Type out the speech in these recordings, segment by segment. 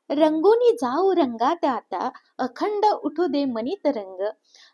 रंगोनी जाऊ रंगात आता, अखंड उठू दे मनी तरंग.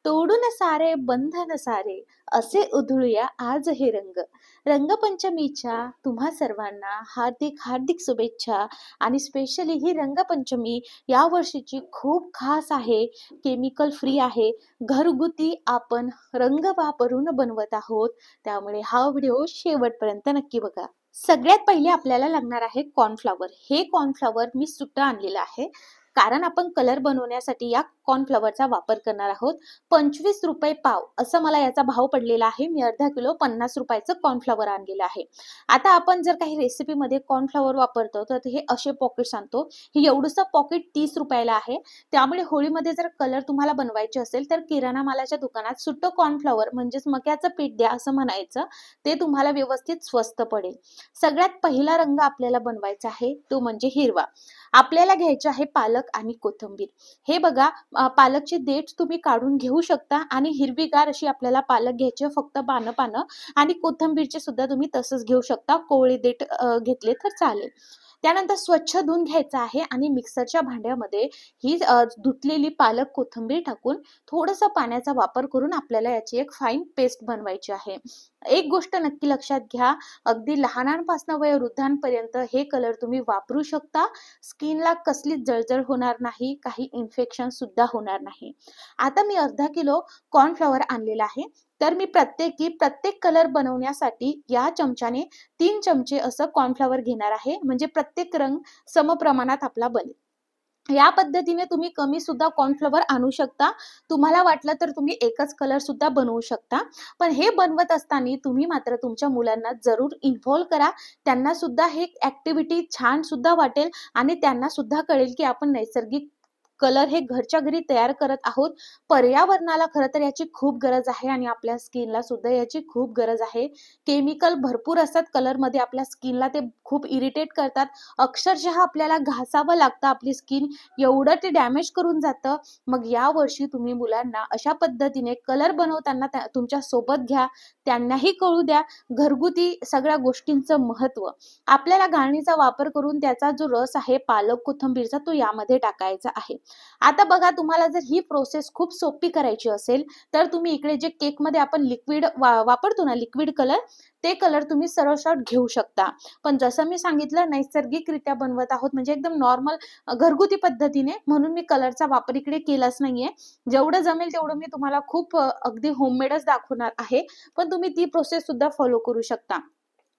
तोडून सारे बंधन सारे, असे उधळूया आज हे रंग. रंगपंचमीच्या तुम्हा सर्वांना हार्दिक हार्दिक शुभेच्छा. आणि स्पेशली ही रंगपंचमी या वर्षीची खूप खास आहे. केमिकल फ्री आहे. घरगुती आपण रंग वापरून बनवत आहोत. त्यामुळे हा व्हिडिओ शेवटपर्यंत नक्की बघा. सगळ्यात पहिले आपल्याला लागणार आहे कॉर्नफ्लॉवर. हे कॉर्नफ्लॉवर मी सुट्टा आणलेलं आहे, कारण आपण कलर बनवण्यासाठी या कॉर्नफ्लॉवरचा वापर करणार आहोत. 25 रुपये पाव असं मला याचा भाव पडलेला आहे. मी अर्धा किलो 50 रुपयाचं कॉर्नफ्लॉवर आणलेलं आहे. आता आपण जर काही रेसिपीमध्ये कॉर्नफ्लॉवर वापरतो तर हे असे पॉकेट्स आणतो. हे एवढंसं पॉकेट 30 रुपयाला आहे. त्यामुळे होळीमध्ये जर कलर तुम्हाला बनवायचे असेल तर किराणा मालाच्या दुकानात सुट्टं कॉर्नफ्लॉवर म्हणजेच मक्याचं पीठ द्या असं म्हणायचं. ते तुम्हाला व्यवस्थित स्वस्त पडेल. सगळ्यात पहिला रंग आपल्याला बनवायचा आहे तो म्हणजे हिरवा. आपल्याला घ्यायचे आहे पालक आणि कोथिंबीर. हे बघा, पालकचे देठ तुम्ही काढून घेऊ शकता आणि हिरवीगार अशी आपल्याला पालक घ्यायची, फक्त पानं पानं. आणि कोथिंबीरचे सुद्धा तुम्ही तसंच घेऊ शकता, कोवळे देठ घेतले तर चालेल. त्यानंतर स्वच्छ धुवून घ्यायचं आहे आणि मिक्सरच्या भांड्यामध्ये ही धुतलेली पालक कोथिंबीर टाकून थोडंसं पाण्याचा वापर करून आपल्याला याची एक फाईन पेस्ट बनवायची आहे. एक गोष्ट नक्की लक्षात घ्या, अगदी लहानांपासून वयोवृद्धांपर्यंत हे कलर तुम्ही वापरू शकता. स्किनला कसलीच जळजळ होणार नाही, काही इन्फेक्शन सुद्धा होणार नाही. आता मी अर्धा किलो कॉर्नफ्लॉवर आणलेला आहे. तर मी प्रत्येक कलर बनवण्यासाठी या चमच्याने 3 चमचे असं कॉर्नफ्लॉवर घेणार आहे, म्हणजे प्रत्येक रंग समप्रमाणात आपला बनेल. या पद्धतीने तुम्ही कमी सुद्धा कॉर्नफ्लॉवर आणू शकता. तुम्हाला वाटलं तर तुम्ही एकच कलर सुद्धा बनवू शकता. पण हे बनवत असताना तुम्ही मात्र तुमच्या मुलांना जरूर इन्व्हॉल्व करा. त्यांना सुद्धा हे ऍक्टिव्हिटी छान सुद्धा वाटेल आणि त्यांना सुद्धा कळेल की आपण नैसर्गिक कलर हे घरच्या घरी तयार करत आहोत. पर्यावरणाला खरं तर याची खूप गरज आहे आणि आपल्या स्किनला सुद्धा याची खूप गरज आहे. केमिकल भरपूर असतात कलरमध्ये, आपल्या स्किनला ते खूप इरिटेट करतात. अक्षरशः आपल्याला घासावं लागतं आपली स्किन, एवढं ते डॅमेज करून जातं. मग या वर्षी तुम्ही मुलांना अशा पद्धतीने कलर बनवताना तुमच्या सोबत घ्या, त्यांनाही कळू द्या घरगुती सगळ्या गोष्टींचं महत्त्व. आपल्याला गाळणीचा वापर करून त्याचा जो रस आहे पालक कोथिंबीरचा तो यामध्ये टाकायचा आहे. आता बघा, तुम्हाला जर ही प्रोसेस खूप सोपी करायची असेल तर तुम्ही इकडे जे केकमध्ये आपण लिक्विड वापरतो ना, लिक्विड कलर, ते कलर तुम्ही सरळ घेऊ शकता. पण जसं मी सांगितलं नैसर्गिकरित्या बनवत आहोत, म्हणजे एकदम नॉर्मल घरगुती पद्धतीने, म्हणून मी कलरचा वापर इकडे केलाच नाहीये. जेवढं जमेल तेवढं मी तुम्हाला खूप अगदी होममेडच दाखवणार आहे, पण तुम्ही ती प्रोसेस सुद्धा फॉलो करू शकता.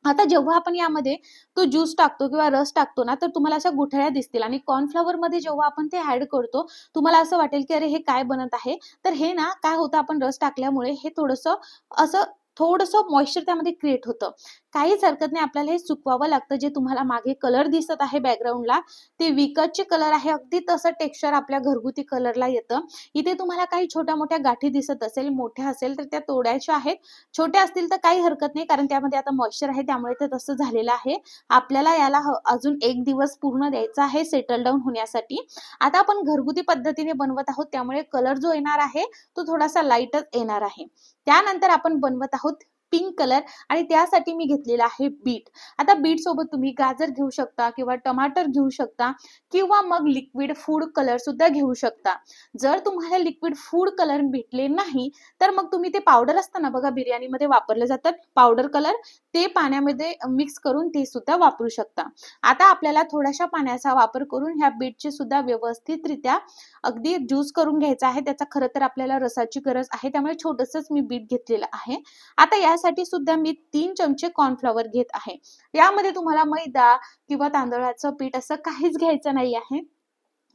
आता जेव्हा आपण यामध्ये तो ज्यूस टाकतो किंवा रस टाकतो ना, तर तुम्हाला अशा गुठळ्या दिसतील आणि कॉर्नफ्लॉवर मध्ये जेव्हा आपण ते ऍड करतो तुम्हाला असं वाटेल की अरे हे काय बनत आहे. तर हे ना काय होतं, आपण रस टाकल्यामुळे हे थोडंसं मॉइश्चर त्यामध्ये क्रिएट होतं. काहीच हरकत नाही, आपल्याला हे सुकवावं लागतं. जे तुम्हाला मागे कलर दिसत आहे बॅकग्राऊंडला, ते विकतचे कलर आहे, अगदी तसं टेक्स्चर आपल्या घरगुती कलरला येतं. इथे तुम्हाला काही छोट्या मोठ्या गाठी दिसत असेल, मोठ्या असेल तर त्या तोडायच्या आहेत. छोट्या असतील तर काही हरकत नाही, कारण त्यामध्ये आता मॉइश्चर आहे त्यामुळे ते तसं झालेलं आहे. आपल्याला याला अजून 1 दिवस पूर्ण द्यायचा आहे सेटल डाऊन होण्यासाठी. आता आपण घरगुती पद्धतीने बनवत आहोत त्यामुळे कलर जो येणार आहे तो थोडासा लाईटच येणार आहे. त्यानंतर आपण बनवत आहोत पिंक कलर आणि त्यासाठी मी घेतलेला आहे बीट. आता बीट सोबत तुम्ही गाजर घेऊ शकता किंवा टमाटर घेऊ शकता किंवा मग लिक्विड फूड कलर सुद्धा घेऊ शकता. जर तुम्हाला लिक्विड फूड कलर भेटले नाही तर मग तुम्ही ते पावडर असतं ना बघा, बिर्याणीमध्ये वापरले जातात पावडर कलर, ते पाण्यामध्ये मिक्स करून ते सुद्धा वापरू शकता. आता आपल्याला थोड्याशा पाण्याचा वापर करून ह्या बीटची सुद्धा व्यवस्थितरित्या अगदी ज्यूस करून घ्यायचा आहे. त्याचा खरं तर आपल्याला रसाची गरज आहे, त्यामुळे छोटंसंच मी बीट घेतलेलं आहे. आता यासाठी सुद्धा मी 3 चमचे कॉर्नफ्लॉवर घेत आहे. यामध्ये तुम्हाला मैदा किंवा तांदळाचं पीठ असं काहीच घ्यायचं नाही आहे.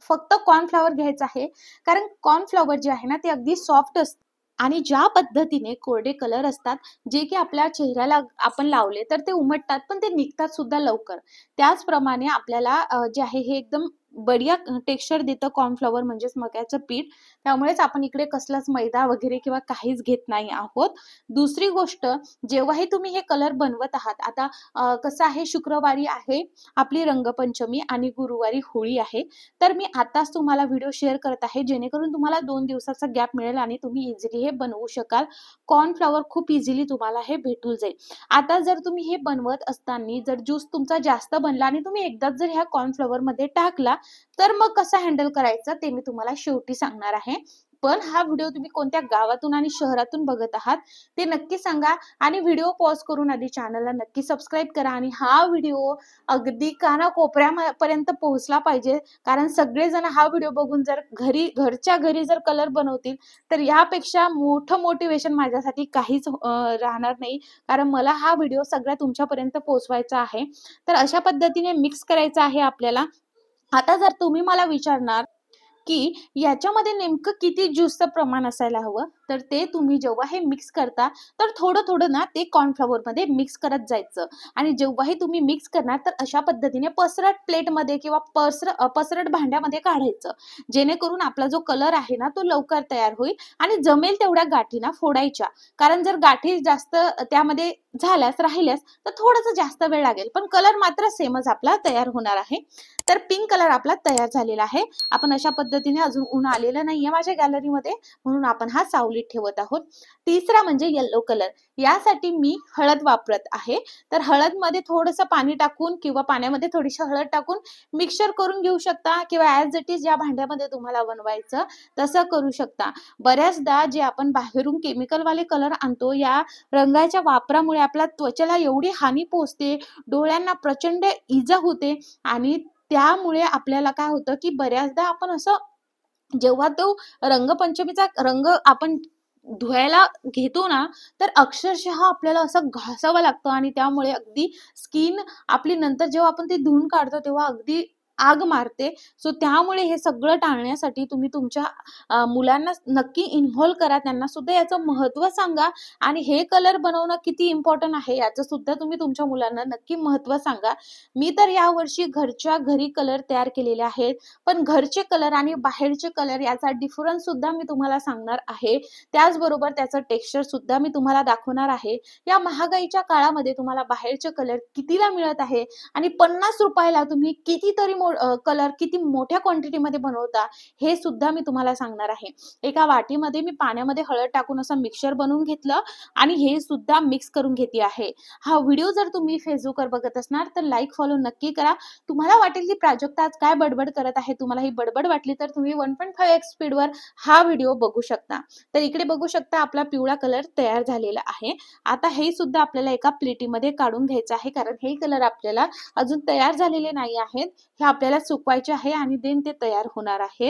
फक्त कॉर्नफ्लॉवर घ्यायचं आहे, कारण कॉर्नफ्लॉवर जे आहे ना ते अगदी सॉफ्ट असतं. आणि ज्या पद्धतीने कोरडे कलर असतात जे की आपल्या चेहऱ्याला आपण लावले तर ते उमटतात, पण ते निघतात सुद्धा लवकर. त्याचप्रमाणे आपल्याला जे आहे हे एकदम बढिया टेक्स्चर देतं कॉर्नफ्लॉवर म्हणजेच मक्याचं पीठ. त्यामुळेच आपण इकडे कसलाच मैदा वगैरे किंवा काहीच घेत नाही आहोत. दुसरी गोष्ट, जेव्हाही तुम्ही हे कलर बनवत आहात, आता कसं आहे, शुक्रवारी आहे आपली रंगपंचमी आणि गुरुवारी होळी आहे. तर मी आताच तुम्हाला व्हिडिओ शेअर करत आहे जेणेकरून तुम्हाला 2 दिवसाचा गॅप मिळेल आणि तुम्ही इझिली हे बनवू शकाल. कॉर्नफ्लॉवर खूप इझिली तुम्हाला हे भेटून जाईल. आता जर तुम्ही हे बनवत असताना जर ज्यूस तुमचा जास्त बनला आणि तुम्ही एकदाच जर ह्या कॉर्नफ्लॉवर मध्ये टाकला तर मग कसं हँडल करायचं ते मी तुम्हाला शेवटी सांगणार आहे. पण हा व्हिडिओ तुम्ही कोणत्या गावातून आणि शहरातून बघत आहात ते नक्की सांगा आणि व्हिडिओ पॉज करून आधी चॅनलला नक्की सबस्क्राईब करा आणि हा व्हिडिओ अगदी कानाकोपऱ्यापर्यंत पोहोचला पाहिजे. कारण सगळेजण हा व्हिडिओ बघून जर घरच्या घरी जर कलर बनवतील तर यापेक्षा मोठं मोटिवेशन माझ्यासाठी काहीच राहणार नाही. कारण मला हा व्हिडिओ सगळ्या तुमच्यापर्यंत पोहोचवायचा आहे. तर अशा पद्धतीने मिक्स करायचं आहे आपल्याला. आता जर तुम्ही मला विचारणार की याच्यामध्ये नेमकं किती ज्यूसचं प्रमाण असायला हवं, तर ते तुम्ही जेव्हा हे मिक्स करता तर थोडं-थोडं ना ते कॉर्नफ्लॉवरमध्ये मिक्स करत जायचं आणि जेव्हाही तुम्ही मिक्स करणार तर अशा पद्धतीने पसरट प्लेटमध्ये किंवा पसरट भांड्यामध्ये काढायचं. जेणेकरून आपला जो कलर आहे ना तो लवकर तयार होईल आणि जमेल तेवढ्या गाठी ना फोडायच्या. कारण जर गाठी जास्त त्यामध्ये राहिल्यास तर थोडंसं जास्त वेळ लागेल, पण कलर मात्र सेमच आपला तयार होणार आहे. तर पिंक कलर आपला तयार झालेला आहे. आपण अशा पद्धतीने अजून ऊन आलेलं नाहीये माझ्या गॅलरीमध्ये म्हणून आपण हा सावलीत ठेवत आहोत. तिसरा म्हणजे येलो कलर. यासाठी मी हळद वापरत आहे. तर हळदमध्ये थोडंसं पाणी टाकून किंवा पाण्यामध्ये थोडीशी हळद टाकून मिक्सचर करून घेऊ शकता किंवा ॲज इट इज या भांड्यामध्ये तुम्हाला बनवायचं तसं करू शकता. बऱ्याचदा जे आपण बाहेरून केमिकलवाले कलर आणतो या रंगाच्या वापरामुळे आपल्या त्वचेला एवढी हानी पोहोचते, डोळ्यांना प्रचंड इजा होते आणि त्यामुळे आपल्याला काय होतं की बऱ्याचदा आपण असं जेव्हा तो रंगपंचमीचा रंग आपण धुवायला घेतो ना तर अक्षरशः आपल्याला असं घासावं लागतं आणि त्यामुळे अगदी स्किन आपली नंतर जेव्हा आपण ती धुवून काढतो तेव्हा अगदी आग मारते. सो त्यामुळे हे सगळं टाळण्यासाठी तुम्ही तुमच्या मुलांना नक्की इन्व्हॉल्व करा, त्यांना सुद्धा याचं महत्त्व सांगा आणि हे कलर बनवणं किती इम्पॉर्टंट आहे याचं सुद्धा तुम्ही तुमच्या मुलांना नक्की महत्त्व सांगा. मी तर यावर्षी घरच्या घरी कलर तयार केलेले आहेत, पण घरचे कलर आणि बाहेरचे कलर याचा डिफरन्स सुद्धा मी तुम्हाला सांगणार आहे. त्याचबरोबर त्याचं टेक्स्चर सुद्धा मी तुम्हाला दाखवणार आहे. या महागाईच्या काळामध्ये तुम्हाला बाहेरचे कलर कितीला मिळत आहे आणि 50 रुपयाला तुम्ही कितीतरी कलर किती मोठ्या क्वांटिटीमध्ये बनवता हे सुद्धा मी तुम्हाला सांगणार आहे. एका वाटीमध्ये मी पाण्यामध्ये हळद टाकून असं मिक्सचर बनवून घेतलं आणि हे सुद्धा मिक्स करून घेते आहे. हा व्हिडिओ जर तुम्ही फेसबुकवर बघत असणार तर लाईक फॉलो नक्की करा. तुम्हाला वाटेल की प्राजक्ता आज काय बडबड करत आहे, तुम्हाला ही बडबड वाटली तर तुम्ही 1.5x स्पीडवर हा व्हिडिओ बघू शकता. तर इकडे बघू शकता आपला पिवळा कलर तयार झालेला आहे. आता हे सुद्धा आपल्याला एका प्लेटीमध्ये काढून घ्यायचं आहे कारण हे कलर आपल्याला अजून तयार झालेले नाही आहेत. हे आपल्याला सुकवायचे आहे आणि देन ते तयार होणार आहे.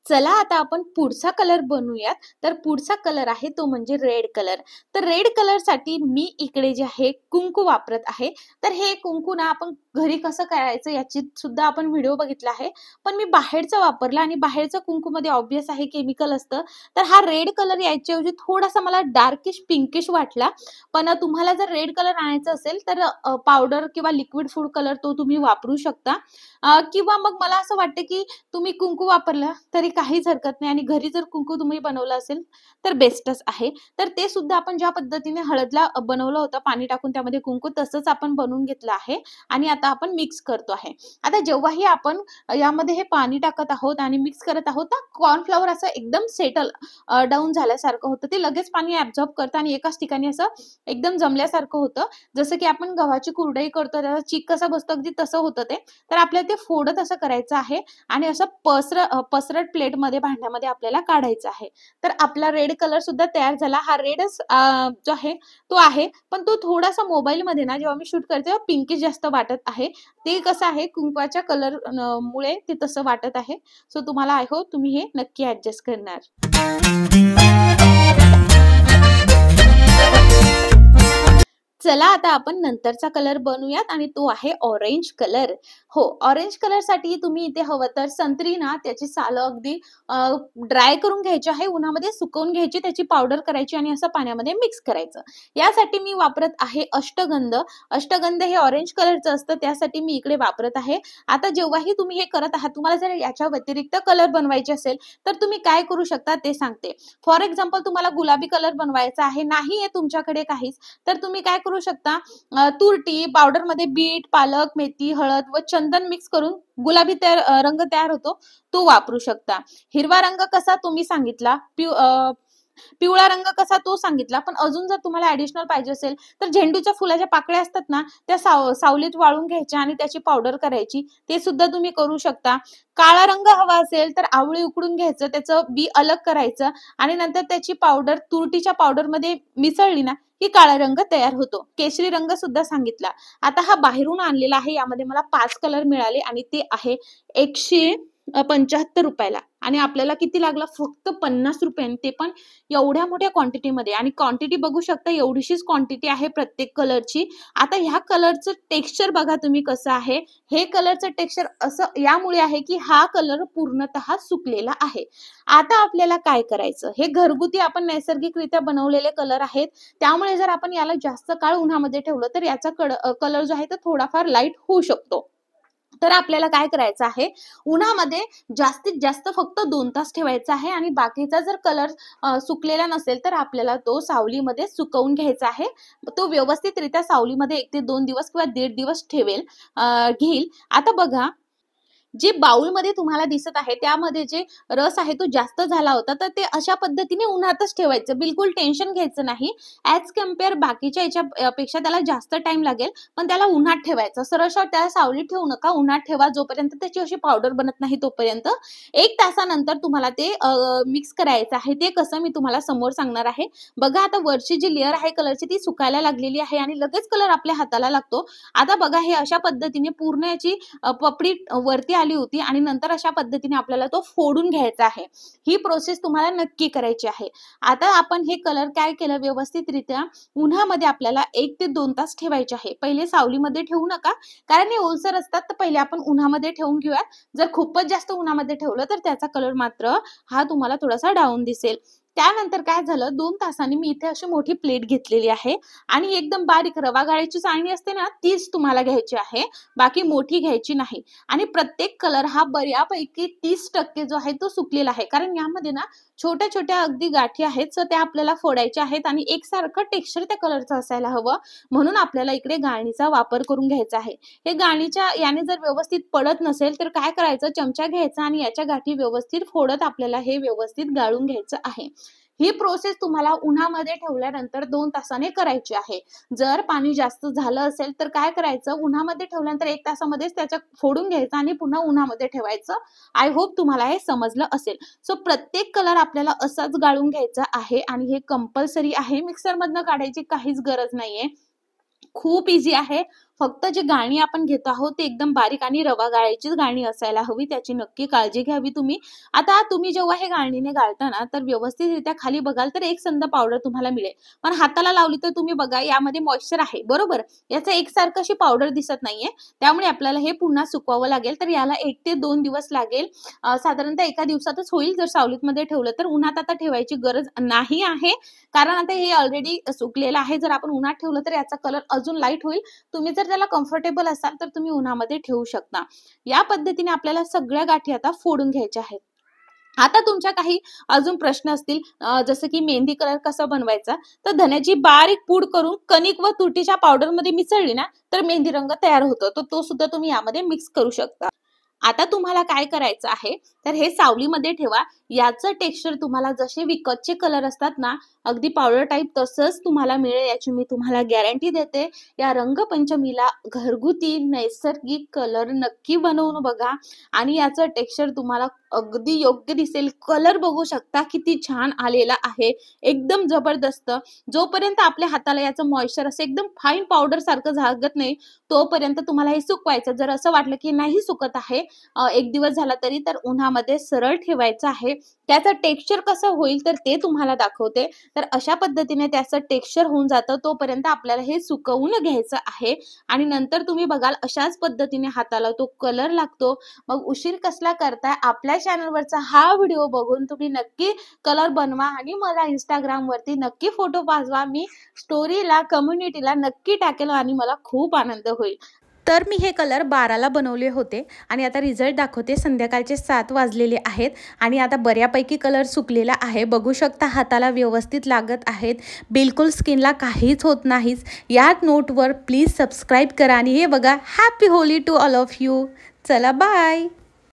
चला आता आपण पुढचा कलर बनवूयात. तर पुढचा कलर आहे तो म्हणजे रेड कलर. तर रेड कलर साठी मी इकडे जे आहे कुंकू वापरत आहे. तर हे कुंकू ना आपण घरी कसं करायचं याची सुद्धा आपण व्हिडिओ बघितला आहे, पण मी बाहेरचं वापरलं आणि बाहेरचं कुंकूमध्ये ऑब्वियस आहे केमिकल असतं. तर हा रेड कलर याच्याऐवजी थोडासा मला डार्किश पिंकिश वाटला. पण तुम्हाला जर रेड कलर आणायचा असेल तर पावडर किंवा लिक्विड फूड कलर तो तुम्ही वापरू शकता. किंवा मग मला असं वाटतं की तुम्ही कुंकू वापरलं तरी काहीच हरकत नाही आणि घरी जर कुंकू तुम्ही बनवलं असेल तर बेस्टच आहे. तर ते सुद्धा आपण ज्या पद्धतीने हळदला बनवलं होतं पाणी टाकून त्यामध्ये कुंकू तसंच आपण बनवून घेतलं आहे आणि आता आपण मिक्स करतो आहे. आता जेव्हाही आपण यामध्ये हे पाणी टाकत आहोत आणि मिक्स करत आहोत तर कॉर्नफ्लॉवर असं एकदम सेटल डाऊन झाल्यासारखं होतं. ते लगेच पाणी ऍब्झॉर्ब करतं आणि एकाच ठिकाणी असं एकदम जमल्यासारखं होतं. जसं की आपण गव्हाची कुरडई करतो त्याचा चीक कसा बसतो अगदी तसं होतं ते. तर आपल्याला ते फोडत असं करायचं आहे आणि असं पसरट प्लेटमध्ये भांड्यामध्ये आपल्याला काढायचं आहे. तर आपला रेड कलर सुद्धा तयार झाला. हा रेडच जो आहे तो आहे, पण तो थोडासा मोबाईलमध्ये ना जेव्हा मी शूट करते तेव्हा पिंकिश जास्त वाटत आहे. ते कसं आहे कुंकवाच्या कलर मुळे ते तसं वाटत आहे. सो तुम्हाला आय होप तुम्ही हे नक्की ऍडजस्ट करणार. चला आता आपण नंतरचा कलर बनवूयात आणि तो आहे ऑरेंज कलर. हो, ऑरेंज कलर साठी तुम्ही इथे हवं तर संत्री ना त्याची सालं अगदी ड्राय करून घ्यायची आहे, उन्हामध्ये सुकवून घ्यायची, त्याची पावडर करायची आणि असं पाण्यामध्ये मिक्स करायचं. यासाठी मी वापरत आहे अष्टगंध. अष्टगंध हे ऑरेंज कलरचं असतं त्यासाठी मी इकडे वापरत आहे. आता जेव्हाही तुम्ही हे करत आहात तुम्हाला जर याच्या व्यतिरिक्त कलर बनवायचे असेल तर तुम्ही काय करू शकता ते सांगते. फॉर एक्झाम्पल तुम्हाला गुलाबी कलर बनवायचा आहे, नाहीये तुमच्याकडे काहीच, तर तुम्ही काय करू शकता तुरटी पावडरमध्ये बीट, पालक, मेथी, हळद व चंदन मिक्स करून गुलाबी रंग तयार होतो तो वापरू शकता. हिरवा रंग कसा तुम्ही सांगितला पिवळा रंग कसा तो सांगितला, पण अजून जर तुम्हाला ॲडिशनल पाहिजे असेल तर झेंडूच्या फुलाच्या पाकळ्या असतात ना, त्या सावलीत वाळून घ्यायच्या आणि त्याची पावडर करायची, ते सुद्धा तुम्ही करू शकता. काळा रंग हवा असेल तर आवळी उकडून घ्यायचं, त्याचं बी अलग करायचं आणि नंतर त्याची पावडर तुरटीच्या पावडरमध्ये मिसळली ना की काळा रंग तयार होतो. केशरी रंग सुद्धा सांगितला. आता हा बाहेरून आणलेला आहे, यामध्ये मला 5 कलर मिळाले आणि ते आहे 175 रुपयाला आणि आपल्याला किती लागला? फक्त 50 रुपयांनी, ते पण एवढ्या मोठ्या क्वांटिटीमध्ये. आणि क्वांटिटी बघू शकता, एवढीशीच क्वांटिटी आहे प्रत्येक कलरची. आता ह्या कलरचं टेक्स्चर बघा तुम्ही कसं आहे. हे कलरचं टेक्स्चर असं यामुळे आहे की हा कलर पूर्णतः सुकलेला आहे. आता आपल्याला काय करायचं? हे घरगुती आपण नैसर्गिकरित्या बनवलेले कलर आहेत, त्यामुळे जर आपण याला जास्त काळ उन्हामध्ये ठेवलं तर याचा कलर जो आहे तो थोडाफार लाईट होऊ शकतो. तर आपल्याला काय करायचं आहे, उन्हामध्ये जास्तीत जास्त फक्त 2 तास ठेवायचा आहे आणि बाकीचा जर कलर सुकलेला नसेल तर आपल्याला तो सावलीमध्ये सुकवून घ्यायचा आहे. तो व्यवस्थितरित्या सावलीमध्ये 1 ते 2 दिवस किंवा 1.5 दिवस घेईल. आता बघा, जे बाउलमध्ये तुम्हाला दिसत आहे त्यामध्ये जे रस आहे तो जास्त झाला होता, तर ते अशा पद्धतीने उन्हातच ठेवायचं. बिलकुल टेन्शन घ्यायचं नाही. ॲज कंपेअर बाकीच्या याच्यापेक्षा त्याला जास्त टाइम लागेल, पण त्याला उन्हात ठेवायचं. सरळ त्याला सावलीत ठेवू नका, उन्हात ठेवा जोपर्यंत त्याची अशी पावडर बनत नाही तोपर्यंत. 1 तासानंतर तुम्हाला ते मिक्स करायचं आहे. ते कसं मी तुम्हाला समोर सांगणार आहे. बघा, आता वरची जी लेअर आहे कलरची ती सुकायला लागलेली आहे आणि लगेच कलर आपल्या हाताला लागतो. आता बघा, हे अशा पद्धतीने पूर्ण याची पपडी वरती आली होती आणि नंतर अशा पद्धतीने आपल्याला तो फोडून घ्यायचा आहे. ही प्रोसेस तुम्हाला नक्की करायची आहे. आता आपण हे कलर काय केलं, व्यवस्थितरित्या उन्हामध्ये आपल्याला 1 ते 2 तास ठेवायचे आहे. पहिले सावलीमध्ये ठेवू नका, कारण हे ओलसर असतात, तर पहिले आपण उन्हामध्ये ठेवून घेऊया. जर खूपच जास्त उन्हामध्ये ठेवलं तर त्याचा कलर मात्र हा तुम्हाला थोडासा डाऊन दिसेल. त्यानंतर काय झालं, 2 तासांनी मी इथे अशी मोठी प्लेट घेतलेली आहे आणि एकदम बारीक रवा गाळायची चाळणी असते ना, तीच तुम्हाला घ्यायची आहे, बाकी मोठी घ्यायची नाही. आणि प्रत्येक कलर हा बऱ्यापैकी 30% जो आहे तो सुकलेला आहे, कारण यामध्ये ना छोट्या छोट्या अगदी गाठी आहेत, सो त्या आपल्याला फोडायच्या आहेत आणि एकसारखं टेक्स्चर त्या कलरचं असायला हवं, म्हणून आपल्याला इकडे गाळणीचा वापर करून घ्यायचा आहे. हे गाळणीच्या याने जर व्यवस्थित पडत नसेल तर काय करायचं, चमचा घ्यायचा आणि याच्या गाठी व्यवस्थित फोडत आपल्याला हे व्यवस्थित गाळून घ्यायचं आहे. ही प्रोसेस तुम्हाला उन्हामध्ये ठेवल्यानंतर 2 तासाने करायची आहे. जर पाणी जास्त झालं असेल तर काय करायचं, उन्हामध्ये ठेवल्यानंतर 1 तासामध्येच त्याच्या फोडून घ्यायचं आणि पुन्हा उन्हामध्ये ठेवायचं. आय होप तुम्हाला हे समजलं असेल. सो प्रत्येक कलर आपल्याला असाच गाळून घ्यायचा आहे आणि हे कंपल्सरी आहे. मिक्सरमधनं काढायची काहीच गरज नाहीये. खूप इझी आहे. फक्त जी गाळणी आपण घेत आहोत ते एकदम बारीक आणि रवा गाळायचीच गाळणी असायला हवी, त्याची नक्की काळजी घ्यावी तुम्ही. आता तुम्ही जेव्हा हे गाळणीने गाळता ना, तर व्यवस्थितरित्या खाली बघाल तर एक संध पावडर तुम्हाला मिळेल, पण हाताला लावली तर तुम्ही बघा यामध्ये मॉइश्चर आहे, बरोबर. याचं एकसारखं अशी पावडर दिसत नाहीये, त्यामुळे आपल्याला हे पुन्हा सुकवावं लागेल. तर याला 1 ते 2 दिवस लागेल. साधारणतः एका दिवसातच होईल जर सावलीमध्ये ठेवलं तर. उन्हात आता ठेवायची गरज नाही आहे, कारण आता हे ऑलरेडी सुकलेलं आहे. जर आपण उन्हात ठेवलं तर याचा कलर अजून लाईट होईल. तुम्ही जर त्याला कम्फर्टेबल असाल तर तुम्ही उन्हामध्ये ठेवू शकता. या पद्धतीने आपल्याला सगळ्या गाठी आता फोडून घ्यायच्या आहेत. आता तुमच्या काही अजून प्रश्न असतील, जसं की मेहंदी कलर कसा बनवायचा, तर धन्याची बारीक पूड करून कणिक व तुरटीच्या पावडरमध्ये मिसळली ना तर मेहंदी रंग तयार होतो. तर तो सुद्धा तुम्ही यामध्ये मिक्स करू शकता. आता तुम्हाला काय करायचं आहे, तर हे सावलीमध्ये ठेवा. याचं टेक्स्चर तुम्हाला जसे विकतचे कलर असतात ना, अगदी पावडर टाईप तसंच तुम्हाला मिळेल, याची मी तुम्हाला गॅरंटी देते. या रंगपंचमीला घरगुती नैसर्गिक कलर नक्की बनवून बघा आणि याचं टेक्स्चर तुम्हाला अगदी योग्य दिसेल. कलर बघू शकता किती छान आलेला आहे, एकदम जबरदस्त. जोपर्यंत आपल्या हाताला याचं मॉइश्चर असं एकदम फाईन पावडर सारखं झागत नाही तोपर्यंत तुम्हाला हे सुकवायचं. जर असं वाटलं की नाही सुकत आहे, 1 दिवस झाला तरी, तर उन्हामध्ये सरळ ठेवायचं आहे. त्याचं टेक्स्चर कसं होईल तर ते तुम्हाला दाखवते. तर अशा पद्धतीने त्याचं टेक्स्चर होऊन जातं, तोपर्यंत आपल्याला हे सुकवून घ्यायचं आहे आणि नंतर तुम्ही बघाल अशाच पद्धतीने हाताला तो कलर लागतो. मग उशीर कसला करताय, आपल्या चॅनलवरचा हा व्हिडिओ बघून तुम्ही नक्की कलर बनवा आणि मला इंस्टाग्रामवरती नक्की फोटो पाठवा. मी स्टोरीला, कम्युनिटीला नक्की टाकेल आणि मला खूप आनंद होईल. तर मी हे कलर 12ला बनवले होते आणि आता रिझल्ट दाखवते. संध्याकाळचे 7 वाजलेले आहेत आणि आता बऱ्यापैकी कलर सुकलेला आहे. बघू शकता हाताला व्यवस्थित लागत आहेत, बिलकुल स्किनला काहीच होत नाहीच. या नोटवर प्लीज सबस्क्राईब करा आणि हे बघा, happy Holi to all of you. चला बाय.